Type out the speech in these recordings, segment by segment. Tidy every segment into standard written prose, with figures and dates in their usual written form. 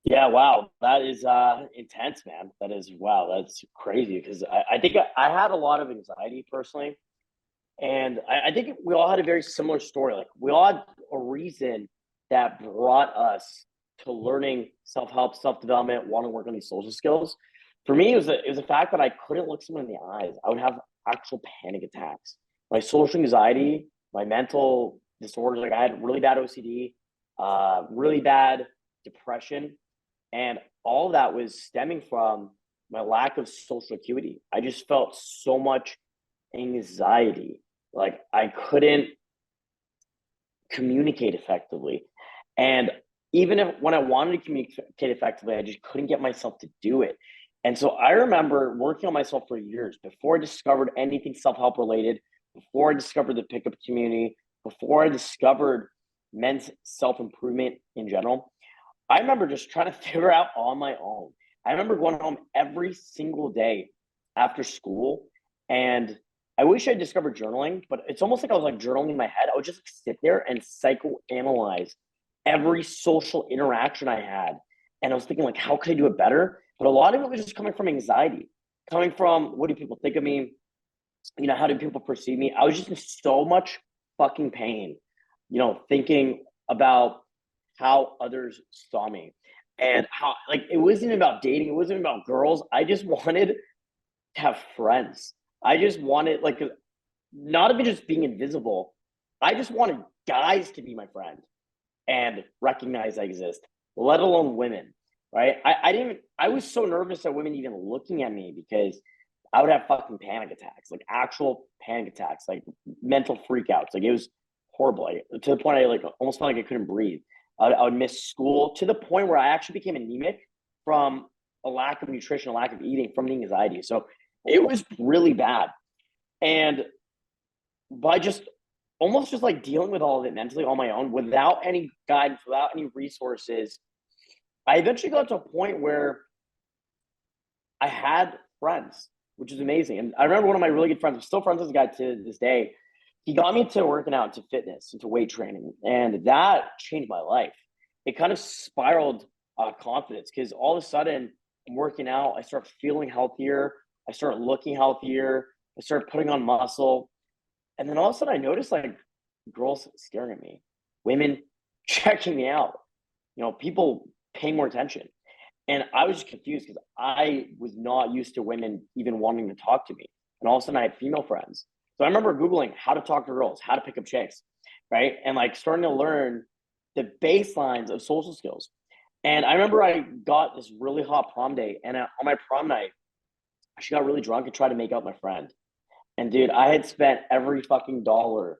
Yeah, wow. That is intense, man. That is wow, that's crazy because I think I had a lot of anxiety personally. And I think we all had a very similar story. Like we all had a reason that brought us to learning self-help, self-development, want to work on these social skills. For me, it was a fact that I couldn't look someone in the eyes. I would have actual panic attacks. My social anxiety, my mental disorders, like I had really bad OCD, really bad depression, and all of that was stemming from my lack of social acuity. I just felt so much anxiety. Like I couldn't communicate effectively. And even if when I wanted to communicate effectively, I just couldn't get myself to do it. And so I remember working on myself for years before I discovered anything self-help related, before I discovered the pickup community, before I discovered men's self-improvement in general. I remember just trying to figure out on my own. I remember going home every single day after school, and I wish I discovered journaling, but it's almost like I was like journaling in my head. I would just sit there and psychoanalyze every social interaction I had. And I was thinking, like, how could I do it better? But a lot of it was just coming from anxiety, coming from what do people think of me? How do people perceive me? I was just in so much fucking pain, thinking about how others saw me and how, like, it wasn't about dating, it wasn't about girls. I just wanted to have friends. I just wanted, like, not even just being invisible. I just wanted guys to be my friend and recognize I exist, let alone women. Right? I didn't. I was so nervous at women even looking at me because I would have fucking panic attacks, like actual panic attacks, like mental freakouts. Like it was horrible. To the point I like almost felt like I couldn't breathe. I would miss school to the point where I actually became anemic from a lack of nutrition, a lack of eating from the anxiety. So it was really bad. And by just almost just like dealing with all of it mentally on my own without any guidance, without any resources, I eventually got to a point where I had friends, which is amazing. And I remember one of my really good friends, I'm still friends with this guy to this day. He got me into working out, to fitness, into weight training, and that changed my life. It kind of spiraled confidence because all of a sudden I'm working out, I start feeling healthier, I start looking healthier, I start putting on muscle, and then all of a sudden I noticed like girls staring at me, women checking me out, people paying more attention. And I was just confused because I was not used to women even wanting to talk to me. And all of a sudden I had female friends. So I remember Googling how to talk to girls, how to pick up chicks, right? And like starting to learn the baselines of social skills. And I remember I got this really hot prom date. And on my prom night, she got really drunk and tried to make out my friend. And dude, I had spent every fucking dollar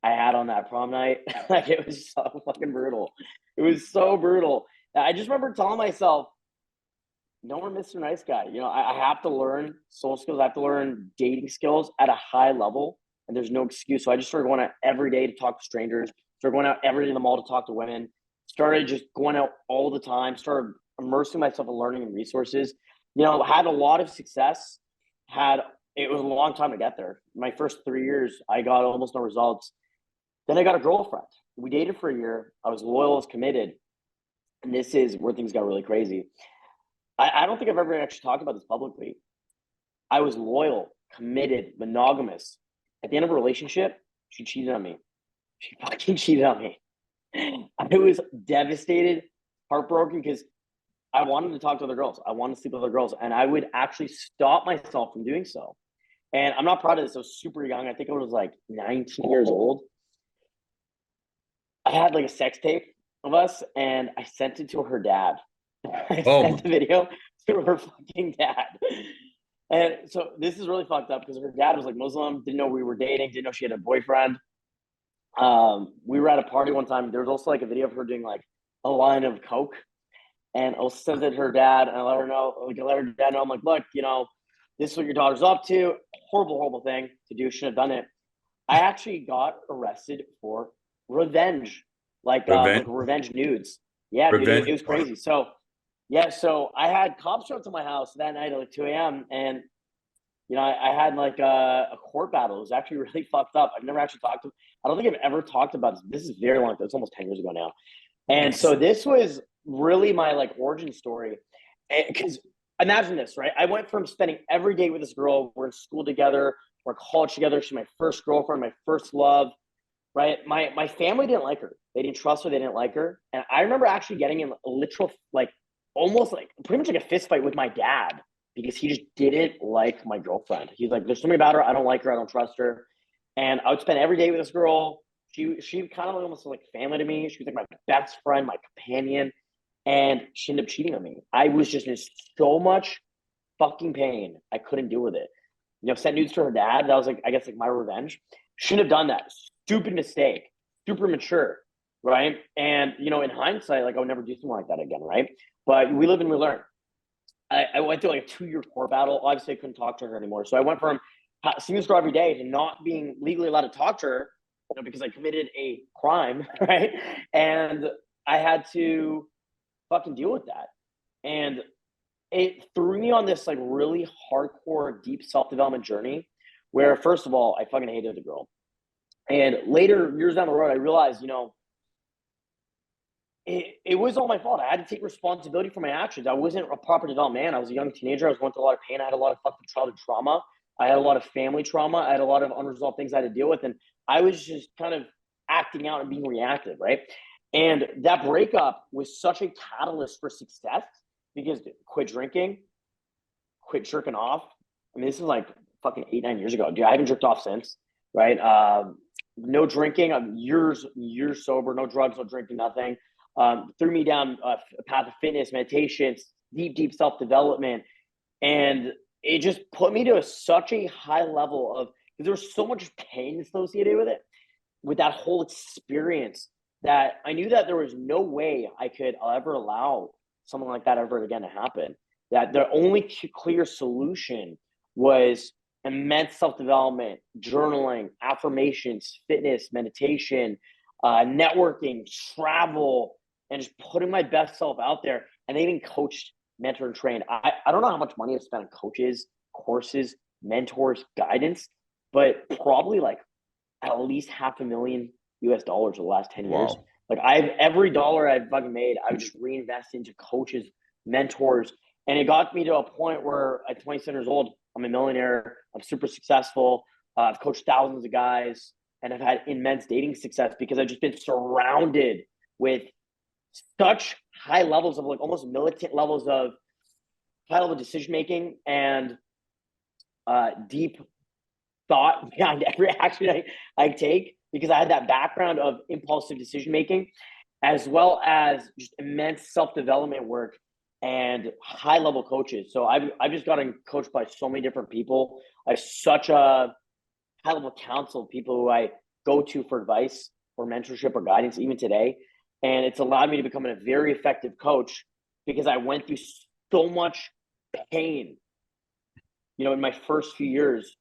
I had on that prom night. Like it was so fucking brutal. It was so brutal. I just remember telling myself, no more Mr. Nice Guy. I have to learn social skills. I have to learn dating skills at a high level, and there's no excuse. So I just started going out every day to talk to strangers. Started going out every day in the mall to talk to women. Started just going out all the time. Started immersing myself in learning and resources. Had a lot of success. It was a long time to get there. My first 3 years, I got almost no results. Then I got a girlfriend. We dated for a year. I was loyal, I was committed, and this is where things got really crazy. I don't think I've ever actually talked about this publicly. I was loyal, committed, monogamous. At the end of a relationship, she cheated on me. She fucking cheated on me. I was devastated, heartbroken because I wanted to talk to other girls. I wanted to sleep with other girls. And I would actually stop myself from doing so. And I'm not proud of this. I was super young. I think I was like 19 years old. I had like a sex tape of us and I sent it to her dad. I Oh my, sent the video to her fucking dad. And so this is really fucked up because her dad was like Muslim, didn't know we were dating, didn't know she had a boyfriend. We were at a party one time. There was also like a video of her doing like a line of coke, and I sent it to her dad, and I let her know, like I let her dad know, I'm like, look, this is what your daughter's up to. Horrible, horrible thing to do. Shouldn't have done it. I actually got arrested for revenge, like revenge, revenge nudes. Yeah, dude, it revenge was porn. crazy. So yeah, so I had cops show up to my house that night at like 2 a.m. and I had like a court battle. It was actually really fucked up. I've never actually talked to. I don't think I've ever talked about this. This is very long. It's almost 10 years ago now. And so It's this was really my like origin story. Because imagine this, right? I went from spending every day with this girl, we're in school together, we're in college together. She's my first girlfriend, my first love, right? My family didn't like her. They didn't trust her. They didn't like her. And I remember actually getting in a literal, like, almost like pretty much like a fist fight with my dad because he just didn't like my girlfriend. He's like, there's something about her. I don't like her. I don't trust her. And I would spend every day with this girl. She kind of almost like family to me. She was like my best friend, my companion. And she ended up cheating on me. I was just in so much fucking pain. I couldn't deal with it. Sent nudes to her dad. That was like, I guess, like my revenge. Shouldn't have done that. Stupid mistake. Super mature, right? And in hindsight, like I would never do something like that again, right? But we live and we learn. I went through like a 2-year court battle. Obviously, I couldn't talk to her anymore. So I went from seeing this girl every day to not being legally allowed to talk to her, because I committed a crime, right? And I had to fucking deal with that. And it threw me on this like really hardcore, deep self-development journey where, first of all, I fucking hated the girl. And later, years down the road, I realized, it was all my fault. I had to take responsibility for my actions. I wasn't a proper developed man. I was a young teenager. I was going through a lot of pain. I had a lot of fucking childhood trauma. I had a lot of family trauma. I had a lot of unresolved things I had to deal with. And I was just kind of acting out and being reactive, right? And that breakup was such a catalyst for success because quit drinking, quit jerking off. I mean, this is like fucking 8-9 years ago. Dude, I haven't jerked off since, right? No drinking. I'm years sober. No drugs, no drinking, nothing. Threw me down a path of fitness, meditation, deep self-development. And it just put me to such a high level of, because there was so much pain associated with it, with that whole experience, that I knew that there was no way I could ever allow something like that ever again to happen. That the only clear solution was immense self-development, journaling, affirmations, fitness, meditation, networking, travel, and just putting my best self out there. And I even coached, mentored, and trained. I don't know how much money I've spent on coaches, courses, mentors, guidance, but probably like at least $500,000 US the last 10 years. Wow. Like every dollar I've fucking made, I would just reinvest into coaches, mentors. And it got me to a point where at 27 years old, I'm a millionaire. I'm super successful. I've coached thousands of guys and I've had immense dating success because I've just been surrounded with such high levels of like almost militant levels of high level decision making and deep thought behind every action I take, because I had that background of impulsive decision making, as well as just immense self-development work and high-level coaches. So I've just gotten coached by so many different people. I have such a high-level council of people who I go to for advice or mentorship or guidance, even today. And it's allowed me to become a very effective coach because I went through so much pain, in my first few years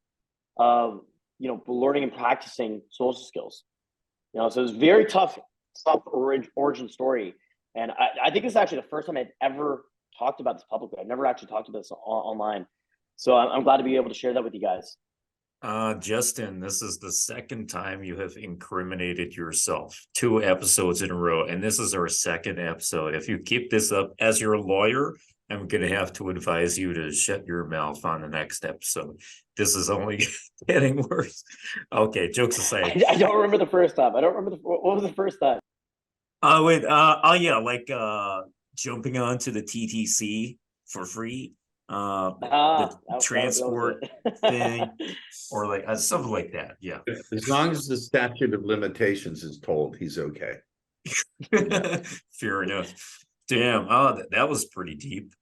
of, learning and practicing social skills. So it was very tough origin story. And I think this is actually the first time I've ever talked about this publicly. I've never actually talked about this online. So I'm glad to be able to share that with you guys. Justin, this is the second time you have incriminated yourself, 2 episodes in a row, and this is our second episode. If you keep this up as your lawyer, I'm going to have to advise you to shut your mouth on the next episode. This is only getting worse. Okay, jokes aside. I don't remember the first time. I don't remember what was the first time. Jumping onto the TTC for free. The transport thing, or like something like that. Yeah. As long as the statute of limitations is told, he's okay. Fair enough. Damn. That was pretty deep.